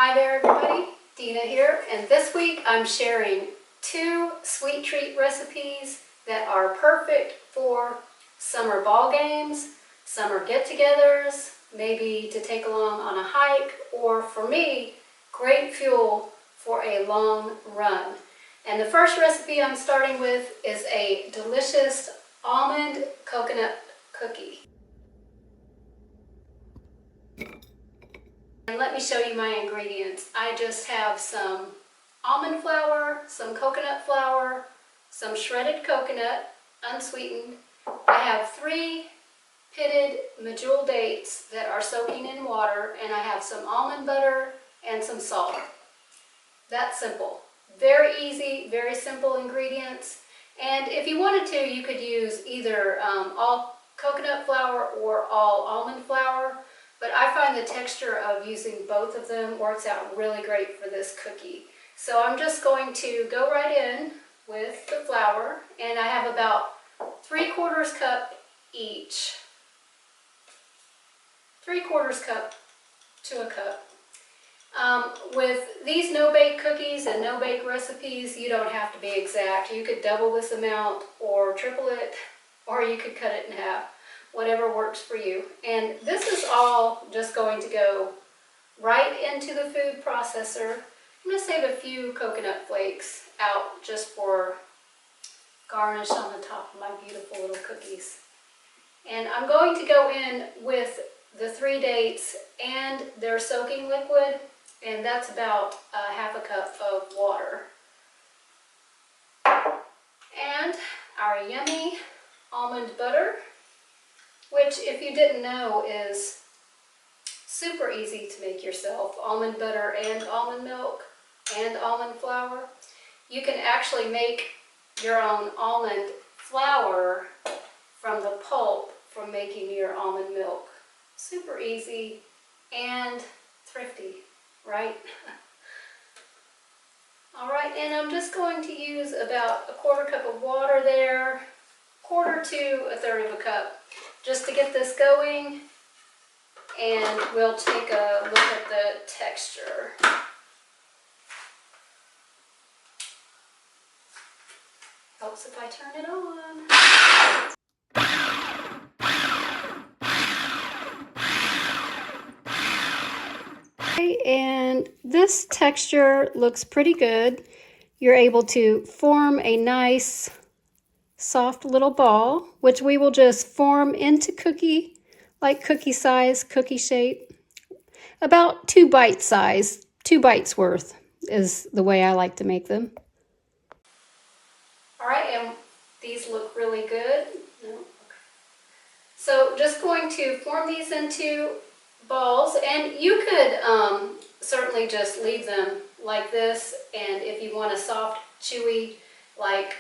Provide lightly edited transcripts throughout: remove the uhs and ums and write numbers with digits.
Hi there everybody, Dina here, and this week I'm sharing 2 sweet treat recipes that are perfect for summer ball games, summer get-togethers, maybe to take along on a hike, or for me, great fuel for a long run. And the first recipe I'm starting with is a delicious almond coconut cookie. And let me show you my ingredients. I just have some almond flour, some coconut flour, some shredded coconut, unsweetened. I have 3 pitted Medjool dates that are soaking in water, and I have some almond butter and some salt. That's simple. Very easy, very simple ingredients. And if you wanted to, you could use either all coconut flour or all almond flour. But I find the texture of using both of them works out really great for this cookie. So I'm just going to go right in with the flour, and I have about 3/4 cup each. 3/4 cup to a cup. With these no-bake cookies and no-bake recipes, you don't have to be exact. You could double this amount or triple it, or you could cut it in half. Whatever works for you. And this is all just going to go right into the food processor. I'm going to save a few coconut flakes out just for garnish on the top of my beautiful little cookies. And I'm going to go in with the 3 dates and their soaking liquid, and that's about 1/2 cup of water. And our yummy almond butter, which, if you didn't know, is super easy to make yourself. Almond butter and almond milk and almond flour. You can actually make your own almond flour from the pulp from making your almond milk. Super easy and thrifty, right? All right, and I'm just going to use about 1/4 cup of water there, 1/4 to 1/3 cup. Just to get this going, and we'll take a look at the texture. Helps if I turn it on. Okay, and this texture looks pretty good. You're able to form a nice soft little ball, which we will just form into cookie size, cookie shape. About 2 bite size, 2 bites worth is the way I like to make them. All right, and these look really good. So just going to form these into balls, and you could certainly just leave them like this, and if you want a soft, chewy, like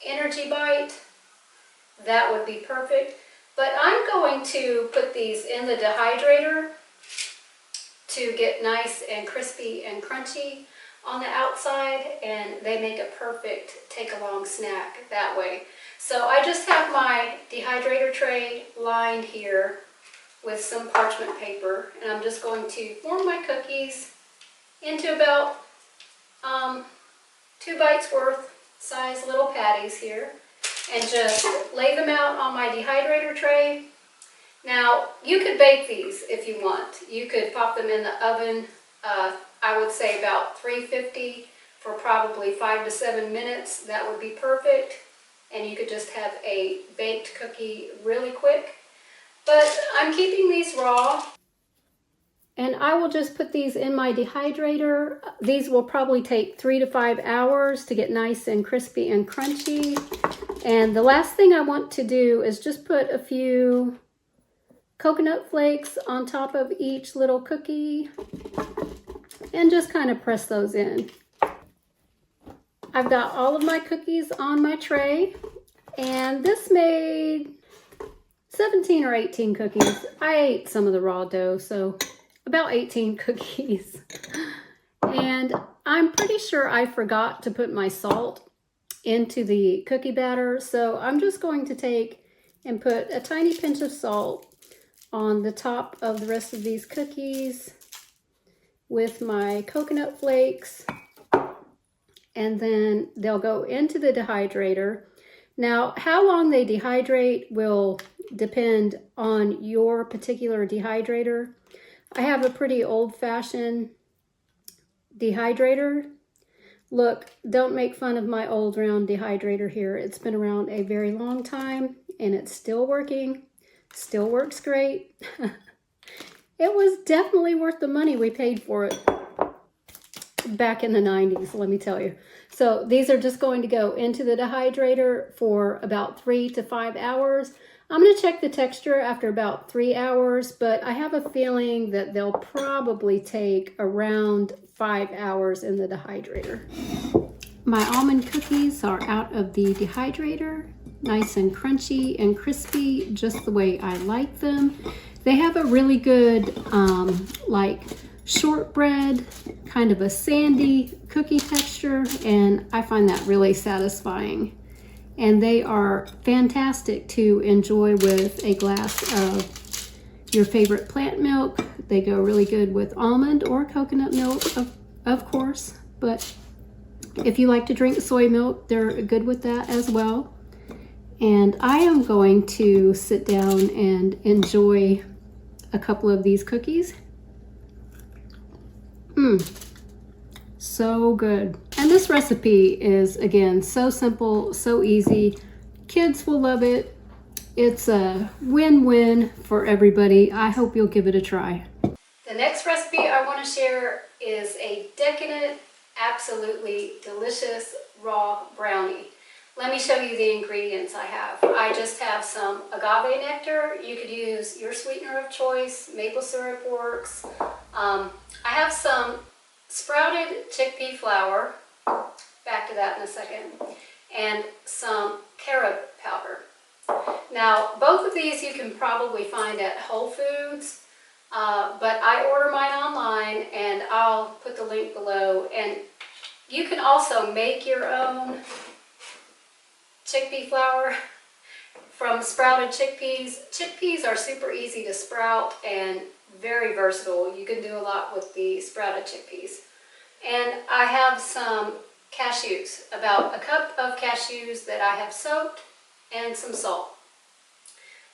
energy bite, that would be perfect. But I'm going to put these in the dehydrator to get nice and crispy and crunchy on the outside, and they make a perfect take-along snack that way. So I just have my dehydrator tray lined here with some parchment paper, and I'm just going to form my cookies into about 2 bites worth size little patties here, and just lay them out on my dehydrator tray. Now, you could bake these if you want. You could pop them in the oven, I would say about 350 for probably 5 to 7 minutes. That would be perfect, and you could just have a baked cookie really quick. But I'm keeping these raw, and I will just put these in my dehydrator. These will probably take 3 to 5 hours to get nice and crispy and crunchy. And the last thing I want to do is just put a few coconut flakes on top of each little cookie and just kind of press those in. I've got all of my cookies on my tray, and this made 17 or 18 cookies. I ate some of the raw dough, so about 18 cookies. And I'm pretty sure I forgot to put my salt into the cookie batter, so I'm just going to take and put a tiny pinch of salt on the top of the rest of these cookies with my coconut flakes, and then they'll go into the dehydrator. Now, how long they dehydrate will depend on your particular dehydrator. I have a pretty old-fashioned dehydrator. Look, don't make fun of my old round dehydrator here. It's been around a very long time and it's still working, still works great. It was definitely worth the money we paid for it back in the 90s, let me tell you. So these are just going to go into the dehydrator for about 3 to 5 hours. I'm going to check the texture after about 3 hours, but I have a feeling that they'll probably take around 5 hours in the dehydrator. My almond cookies are out of the dehydrator, nice and crunchy and crispy, just the way I like them. They have a really good, like shortbread, kind of a sandy cookie texture, and I find that really satisfying. And they are fantastic to enjoy with a glass of your favorite plant milk. They go really good with almond or coconut milk, of course, but if you like to drink soy milk, they're good with that as well. And I am going to sit down and enjoy a couple of these cookies. So good. And this recipe is, again, so simple, so easy. Kids will love it. It's a win-win for everybody. I hope you'll give it a try. The next recipe I want to share is a decadent, absolutely delicious raw brownie. Let me show you the ingredients I have. I just have some agave nectar. You could use your sweetener of choice. Maple syrup works. I have some sprouted chickpea flour, back to that in a second, and some carob powder. Now, both of these you can probably find at Whole Foods, but I order mine online, and I'll put the link below. And you can also make your own chickpea flour from sprouted chickpeas. Chickpeas are super easy to sprout and very versatile. You can do a lot with the sprouted chickpeas. And I have some cashews, about a cup of cashews that I have soaked, and some salt.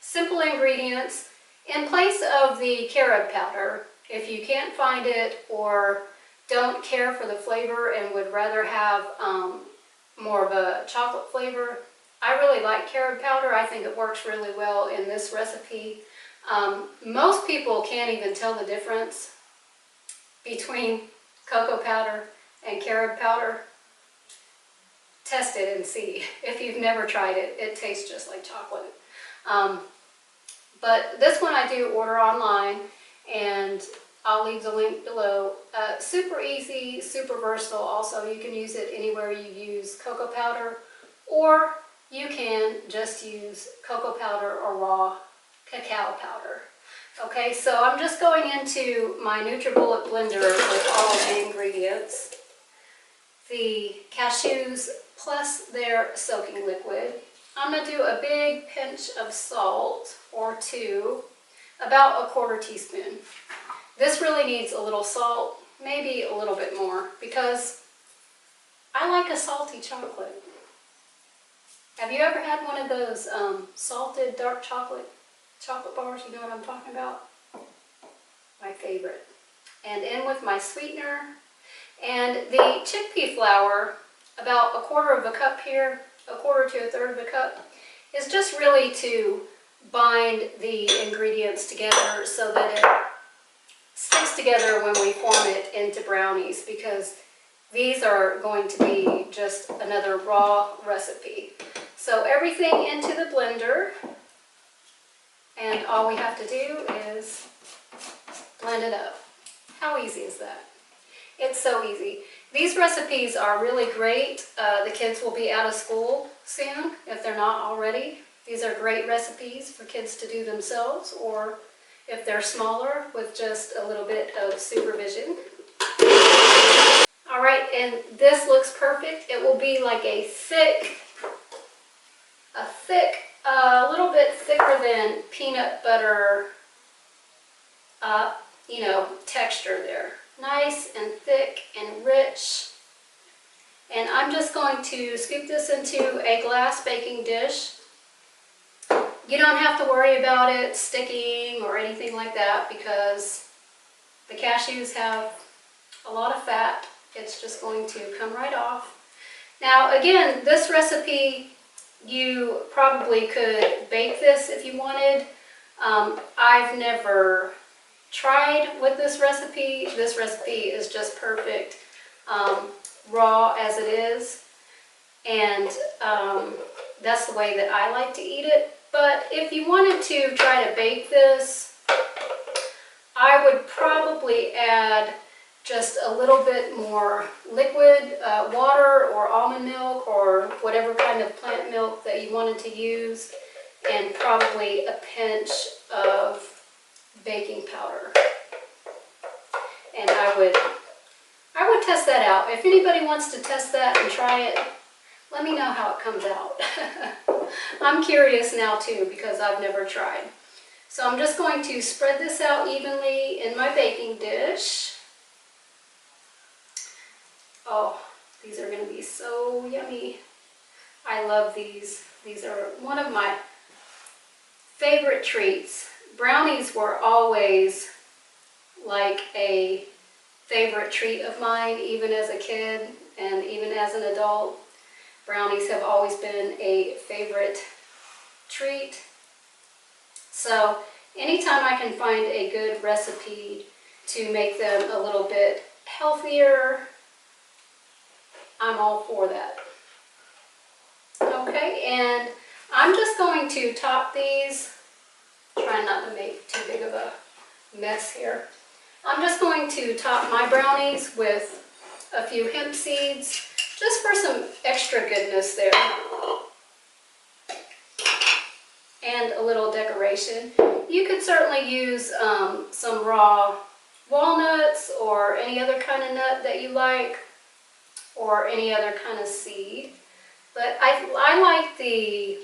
Simple ingredients. In place of the carob powder, if you can't find it or don't care for the flavor and would rather have more of a chocolate flavor, I really like carob powder. I think it works really well in this recipe. Most people can't even tell the difference between cocoa powder and carob powder. Test it and see. If you've never tried it, it tastes just like chocolate. But this one I do order online, and I'll leave the link below. Super easy, super versatile. Also, you can use it anywhere you use cocoa powder, or you can just use cocoa powder or raw cacao powder. Okay, so I'm just going into my NutriBullet blender with all of the ingredients. The cashews plus their soaking liquid. I'm going to do a big pinch of salt, or 2, about a 1/4 teaspoon. This really needs a little salt, maybe a little bit more, because I like a salty chocolate. Have you ever had one of those salted dark chocolate bars? You know what I'm talking about? My favorite. And in with my sweetener. And the chickpea flour, about a 1/4 cup here, a 1/4 to a 1/3 of a cup, is just really to bind the ingredients together so that it sticks together when we form it into brownies, because these are going to be just another raw recipe. So everything into the blender, and all we have to do is blend it up. How easy is that? It's so easy. These recipes are really great. The kids will be out of school soon, if they're not already. These are great recipes for kids to do themselves, or if they're smaller, with just a little bit of supervision. All right, and this looks perfect. It will be like a little bit thicker than peanut butter, texture there. nice and thick and rich. And I'm just going to scoop this into a glass baking dish. You don't have to worry about it sticking or anything like that because the cashews have a lot of fat. It's just going to come right off. Now again, this recipe, you probably could bake this if you wanted. I've never tried with this recipe. This recipe is just perfect raw as it is, and that's the way that I like to eat it. But if you wanted to try to bake this, I would probably add just a little bit more liquid water or almond milk or whatever kind of plant milk that you wanted to use, and probably a pinch of baking powder. And I would test that out. If anybody wants to test that and try it, let me know how it comes out. I'm curious now too because I've never tried. So I'm just going to spread this out evenly in my baking dish. Oh, these are going to be so yummy. I love these. These are one of my favorite treats. Brownies were always like a favorite treat of mine, even as a kid and even as an adult. Brownies have always been a favorite treat. So anytime I can find a good recipe to make them a little bit healthier, I'm all for that. Okay, and I'm just going to top these. Try not to make too big of a mess here. I'm just going to top my brownies with a few hemp seeds, just for some extra goodness there. And a little decoration. You could certainly use some raw walnuts or any other kind of nut that you like, or any other kind of seed. But I like the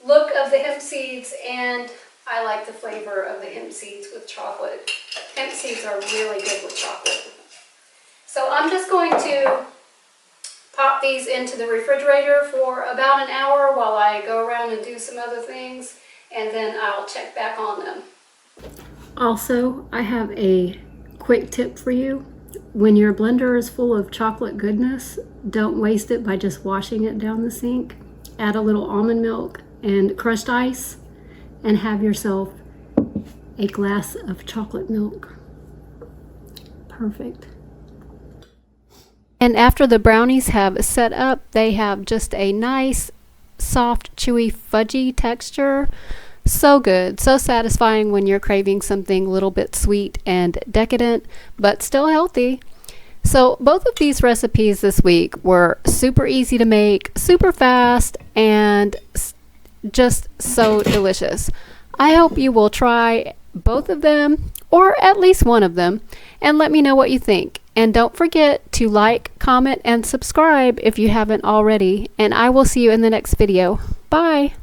look of the hemp seeds, and I like the flavor of the hemp seeds with chocolate. Hemp seeds are really good with chocolate. So I'm just going to pop these into the refrigerator for about an hour while I go around and do some other things, and then I'll check back on them. Also, I have a quick tip for you. When your blender is full of chocolate goodness, don't waste it by just washing it down the sink. Add a little almond milk and crushed ice and have yourself a glass of chocolate milk. Perfect. And after the brownies have set up, they have just a nice, soft, chewy, fudgy texture. So good, so satisfying when you're craving something a little bit sweet and decadent, but still healthy. So both of these recipes this week were super easy to make, super fast, and just so delicious. I hope you will try both of them, or at least one of them, and let me know what you think. And don't forget to like, comment, and subscribe if you haven't already, and I will see you in the next video. Bye!